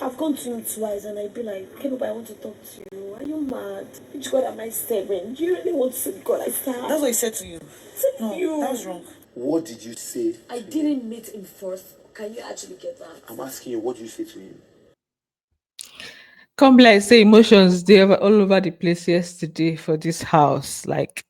I've gone to you twice and I'd be like, Kaybobo, I want to talk to you. Are you mad? Which God am I serving? Do you really want to see God I serve? That's what he said to you. No, you. That was wrong. What did you say? I didn't meet him first. Can you actually get that? I'm asking you, what did you say to him? Come like say emotions they were all over the place yesterday for this house. Like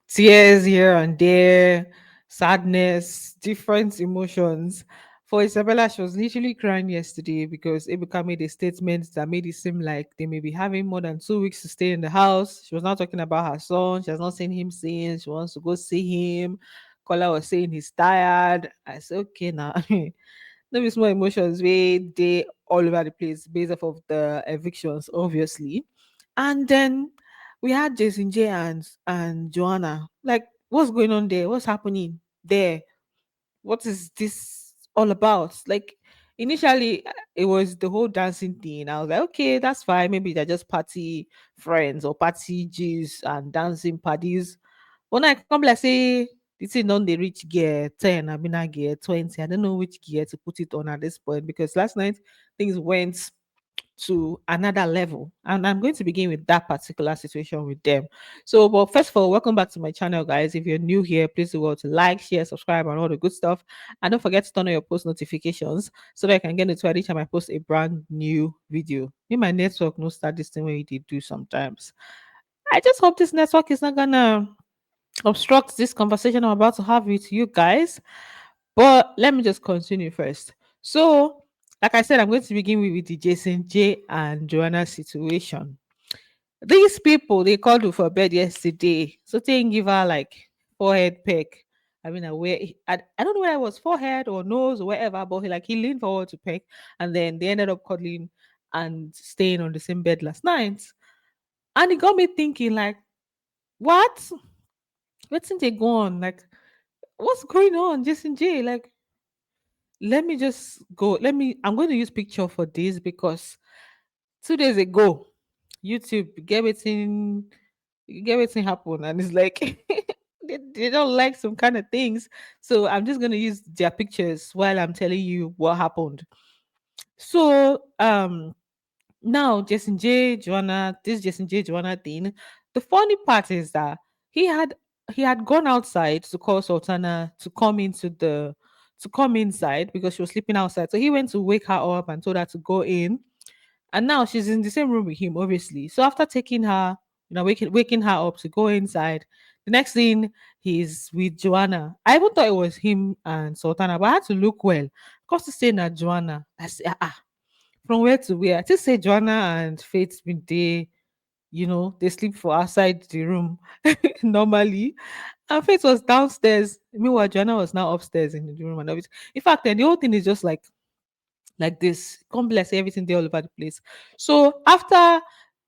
tears here and there, sadness, different emotions. For Isabella, she was literally crying yesterday because Ebuka made a statement that made it seem like they may be having more than 2 weeks to stay in the house. She was not talking about her son. She has not seen him since. She wants to go see him. Kola was saying he's tired. I said, okay, now. No be small emotions wey dey all over the place based off of the evictions, obviously. And then we had Jason J and Joanna. Like, what's going on there? What's happening there? What is this all about? Like, initially, it was the whole dancing thing. I was like, okay, that's fine. Maybe they're just party friends or party G's and dancing parties. When I come like say the thing don't they reach gear 10, I mean I gear 20. I don't know which gear to put it on at this point because last night things went to another level. And I'm going to begin with that particular situation with them. So, but first of all, welcome back to my channel, guys. If you're new here, please do well to like, share, subscribe, and all the good stuff. And don't forget to turn on your post notifications so that I can get notified each time I post a brand new video. In my network, no start this thing where you did do sometimes. I just hope this network is not gonna obstruct this conversation I'm about to have with you guys. But let me just continue first. So, like I said, I'm going to begin with the Jason J and Joanna situation. These people they called her for bed yesterday, so they didn't give her like forehead peck. I mean, I don't know whether it was forehead or nose or whatever, but he leaned forward to peck, and then they ended up cuddling and staying on the same bed last night. And it got me thinking, like, what? What's they go on? Like, what's going on, Jason J? Like, let me just go. I'm going to use picture for this because 2 days ago, YouTube get waiting happen, and it's like they don't like some kind of things. So I'm just gonna use their pictures while I'm telling you what happened. So now Jason J Joanna thing. The funny part is that he had he had gone outside to call Sultana to come inside because she was sleeping outside. So he went to wake her up and told her to go in. And now she's in the same room with him, obviously. So after taking her, waking her up to go inside, the next thing he's with Joanna. I even thought it was him and Sultana, but I had to look well. Because to say na Joanna, I said, from where to where? I just say Joanna and Faith been they, they sleep for outside the room normally. And Faith was downstairs. Meanwhile, Joanna was now upstairs in the room and everything. In fact, then the whole thing is just like this complex, everything there all over the place. So after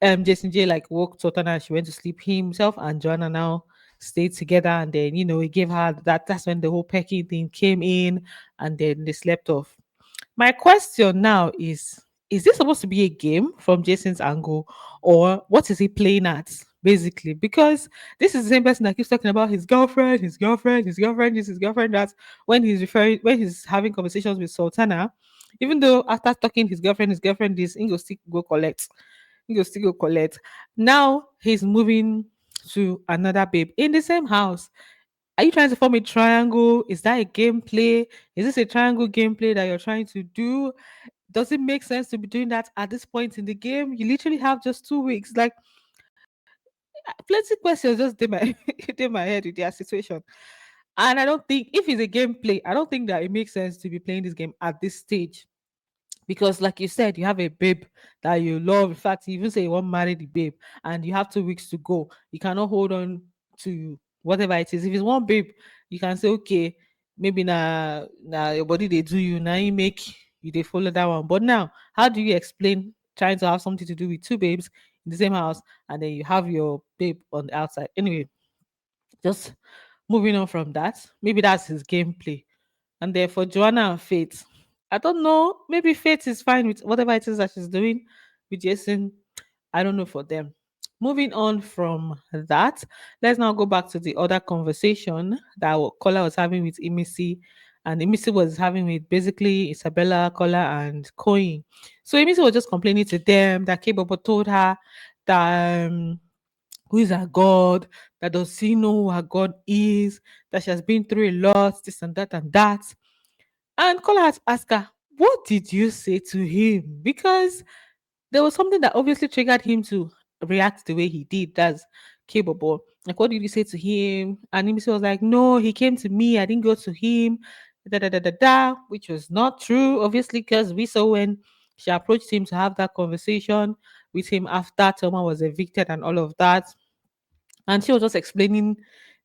Jason J like woke Totana, she went to sleep. Himself and Joanna now stayed together, and then he gave her that's when the whole pecking thing came in, and then they slept off. My question now is this supposed to be a game from Jason's angle, or what is he playing at? Basically, because this is the same person that keeps talking about his girlfriend, his girlfriend, his girlfriend, his girlfriend. That when he's having conversations with Sultana, even though after talking his girlfriend this, he go still go collect. He go still go collect. Now he's moving to another babe in the same house. Are you trying to form a triangle? Is that a gameplay? Is this a triangle gameplay that you're trying to do? Does it make sense to be doing that at this point in the game? You literally have just 2 weeks. Like, plenty questions just did my did my head with their situation. And I don't think if it's a gameplay, I don't think that it makes sense to be playing this game at this stage. Because, like you said, you have a babe that you love. In fact, you even say you want to marry the babe, and you have 2 weeks to go. You cannot hold on to whatever it is. If it's one babe, you can say, okay, maybe now your body they do you now you make you they follow that one. But now, how do you explain trying to have something to do with two babes in the same house, and then you have your babe on the outside? Anyway, just moving on from that. Maybe that's his gameplay. And then for Joanna and Faith, I don't know. Maybe Faith is fine with whatever it is that she's doing with Jason. I don't know for them. Moving on from that, let's now go back to the other conversation that Kola was having with Imisi and Imisi was having with basically Isabella, Kola, and Coin. So Imisi was just complaining to them that Kaybobo told her that who is her God, that does she know who her God is, that she has been through a lot, this and that and that. And Kola had to ask her, what did you say to him? Because there was something that obviously triggered him to react the way he did. That's capable. Like, what did you say to him? And Nimisi was like, no, he came to me. I didn't go to him. Da da da da da, which was not true, obviously, because we saw when she approached him to have that conversation with him after Thelma was evicted and all of that. And she was just explaining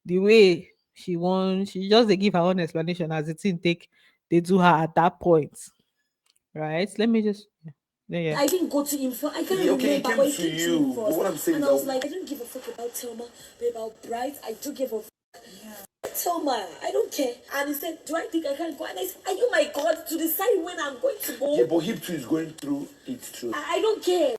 the way she won. She just they give her own explanation as it didn't take they do her at that point. Right? Let me just yeah. I didn't go to him first. I can't Yeah, okay, he remember, came but he to came to you. me But first. what I'm saying And is I was that like, I don't give a fuck about Thelma, but about Bright, I do give a fuck. Thelma, I don't care. And he said, do I think I can go? And I said, are you my God to decide when I'm going to go? yeah, but him too is going through it too. I don't care.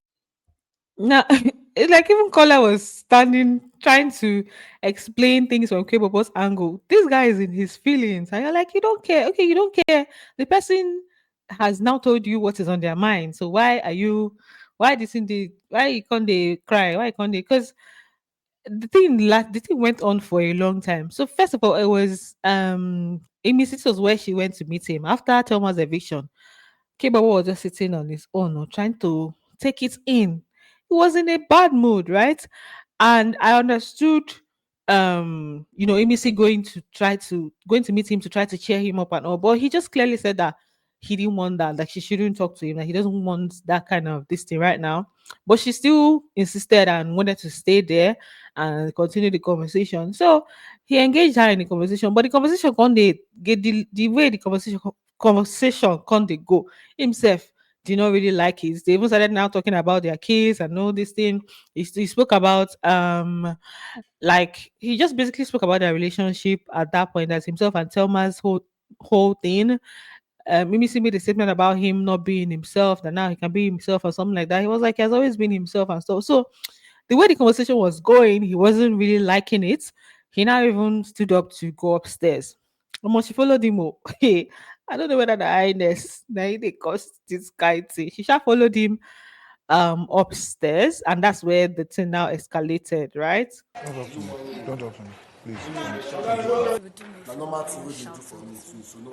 Now, it's like even Kola was standing trying to explain things from Kebobo's angle. This guy is in his feelings, and you're like, you don't care. Okay, you don't care. The person has now told you what is on their mind. So why are you? Why didn't they? Why can't they cry? Why can't they? Because the thing went on for a long time. So first of all, it was Amy. This was where she went to meet him after Thomas' eviction. Kebaba was just sitting on his own, or trying to take it in. He was in a bad mood, right? And I understood, Emisi going to meet him to try to cheer him up and all, but he just clearly said that he didn't want that, like she shouldn't talk to him, that he doesn't want that kind of this thing right now. But she still insisted and wanted to stay there and continue the conversation. So he engaged her in the conversation, but the conversation can't they get the way the conversation can't they go himself did not really like it. They even started now talking about their kids and all this thing. He spoke about like he just basically spoke about their relationship at that point as himself and Thelma's whole thing. Mimisi made a statement about him not being himself, that now he can be himself or something like that. He was like he has always been himself and stuff. So the way the conversation was going, he wasn't really liking it. He now even stood up to go upstairs. Almost she followed him. Oh. Hey, I don't know whether the highness now they caused this guy thing. She shall followed him upstairs, and that's where the thing now escalated, right? Don't talk to me. Don't talk to me. Please. The normal thing what you do for me too. So no.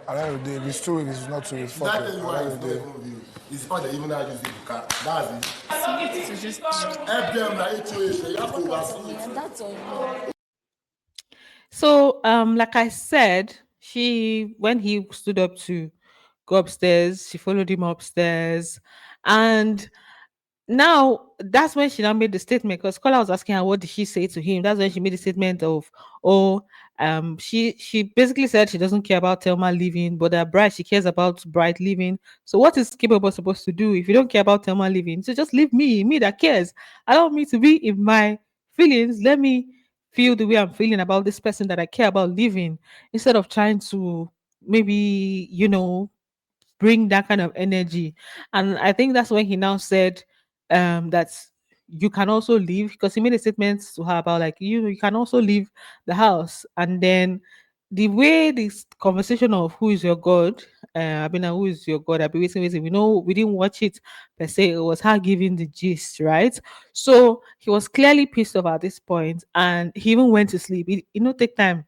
At the end of the day, if it's 2 weeks, it's not 2 weeks. Fuck That it. At is the why end it's of not the day. even real. It's the fact that even now you use the car. That's it. Help them like HOH. You have to oversee it. That's on you. So, like I said, she when he stood up to go upstairs, she followed him upstairs, and now that's when she now made the statement because Kola was asking her what did she say to him. That's when she made the statement of oh she basically said she doesn't care about Thelma leaving, but that Bright she cares about Bright leaving. So what is Kibabo supposed to do if you don't care about Thelma leaving? So just leave me that cares. Allow me to be in my feelings. Let me feel the way I'm feeling about this person that I care about leaving instead of trying to maybe bring that kind of energy. And I think that's when he now said that you can also leave because he made a statement to her about like you can also leave the house. And then the way this conversation of who is your God, I mean, who is your God? I've been waiting. We know we didn't watch it per se. It was her giving the gist, right? So he was clearly pissed off at this point, and he even went to sleep. Take time,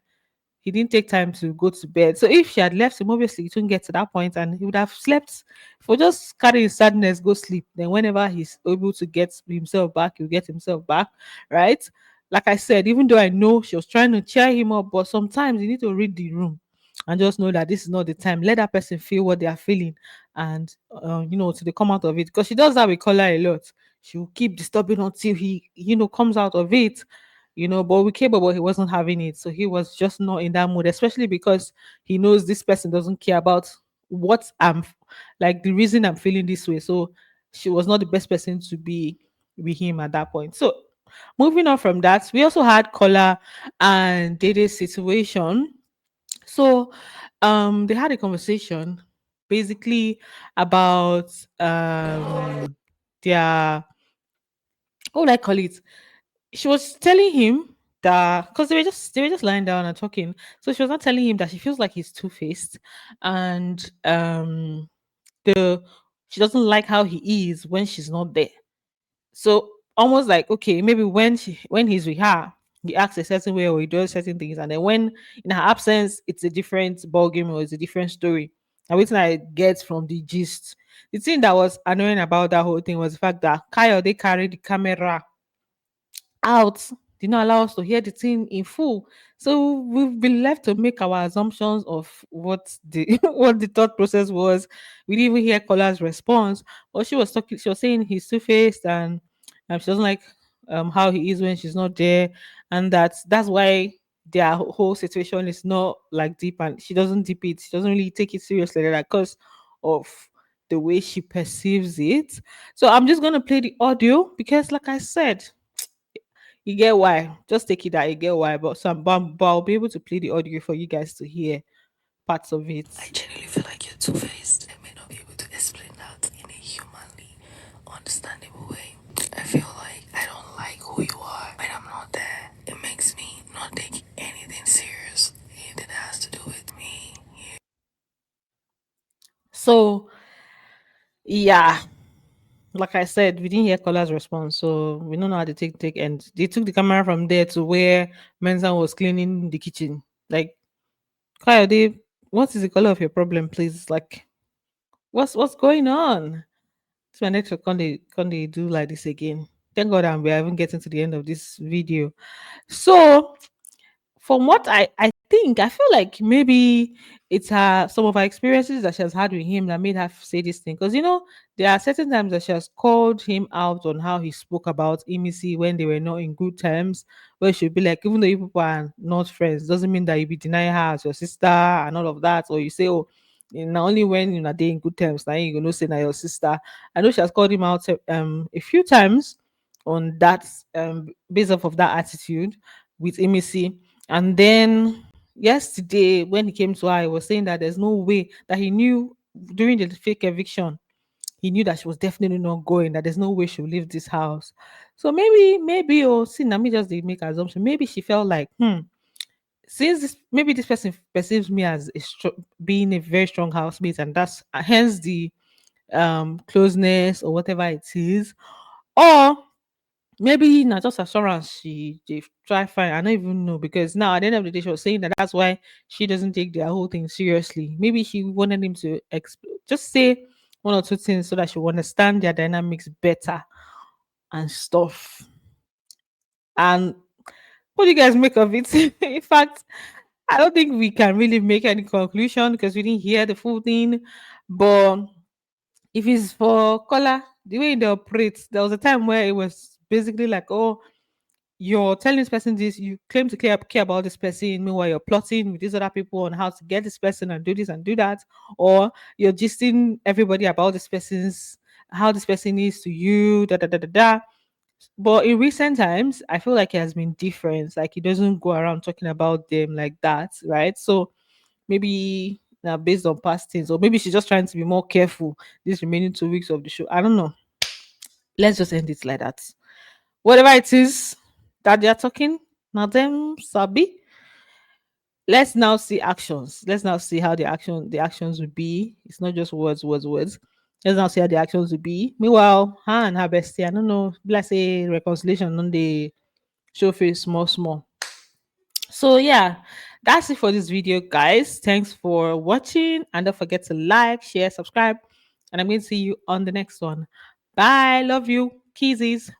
he didn't take time to go to bed. So if she had left him, obviously it wouldn't get to that point and he would have slept. For just carrying sadness, go sleep. Then whenever he's able to get himself back, he'll get himself back, right? Like I said, even though I know she was trying to cheer him up, but sometimes you need to read the room and just know that this is not the time. Let that person feel what they are feeling and till they come out of it. Because she does that with Kola a lot. She will keep disturbing until he, comes out of it. But with Kaybobo, he wasn't having it. So he was just not in that mood, especially because he knows this person doesn't care about what like the reason I'm feeling this way. So she was not the best person to be with him at that point. So moving on from that, we also had Kola and Dede's situation. So they had a conversation basically about their what would I call it? She was telling him that because they were just lying down and talking. So she was not telling him that she feels like he's two-faced, and the she doesn't like how he is when she's not there. So almost like, okay, maybe when he's with her, he acts a certain way or he does certain things, and then when in her absence, it's a different ball game or it's a different story. And what I get from the gist, the thing that was annoying about that whole thing was the fact that Kyle they carried the camera out, did not allow us to hear the thing in full. So we've been left to make our assumptions of what the what the thought process was. We didn't even hear Kola's response. But she was saying he's two-faced, and she doesn't like how he is when she's not there, and that's why their whole situation is not like deep, and she doesn't deep it. She doesn't really take it seriously like because of the way she perceives it. So I'm just gonna play the audio because, like I said, you get why. Just take it that you get why. But I'll be able to play the audio for you guys to hear parts of it. I genuinely feel like you're two-faced. I may not be able to explain that in a humanly understandable way. I feel like I don't like who you are when I'm not there. It makes me not take anything serious. Anything that has to do with me. So yeah, like I said, we didn't hear Kola's response, so we don't know how they take and they took the camera from there to where Mensa was cleaning the kitchen. Like, Kyle, what is the color of your problem, please? Like, what's going on? It's my network can they do like this again? Thank God we are even getting to the end of this video. So from what I think, I feel like maybe it's some of her experiences that she has had with him that made her say this thing. Because there are certain times that she has called him out on how he spoke about Imisi when they were not in good terms. Where she'll be like, even though you people are not friends, doesn't mean that you be denying her as your sister and all of that. Or you say, oh, not only when you're in good terms, now you know say na your sister. I know she has called him out a few times on that based off of that attitude with Imisi. And then yesterday, when he came to her, he was saying that there's no way that he knew during the fake eviction, he knew that she was definitely not going, that there's no way she'll leave this house. So maybe, see, let me just make an assumption. Maybe she felt like, since maybe this person perceives me as being a very strong housemate, and that's hence the closeness or whatever it is. Or maybe not just assurance they try fine. I don't even know because now at the end of the day she was saying that that's why she doesn't take their whole thing seriously. Maybe she wanted him to just say one or two things so that she will understand their dynamics better and stuff. And what do you guys make of it? In fact, I don't think we can really make any conclusion because we didn't hear the full thing. But if it's for Kola, the way they operate, there was a time where it was basically like, oh, you're telling this person this, you claim to care about this person, meanwhile you're plotting with these other people on how to get this person and do this and do that, or you're gisting everybody about this person's how this person is to you, da da da da da. But in recent times, I feel like it has been different. Like he doesn't go around talking about them like that, right? So maybe now based on past things, or maybe she's just trying to be more careful these remaining 2 weeks of the show. I don't know. Let's just end it like that. Whatever it is that they are talking, now them sabi. Let's now see actions. Let's now see how the actions will be. It's not just words, words, words. Let's now see how the actions will be. Meanwhile, her and her bestie, I don't know, let's say reconciliation on the show face small, small. So yeah, that's it for this video, guys. Thanks for watching, and don't forget to like, share, subscribe, and I'm going to see you on the next one. Bye. Love you. Kisses.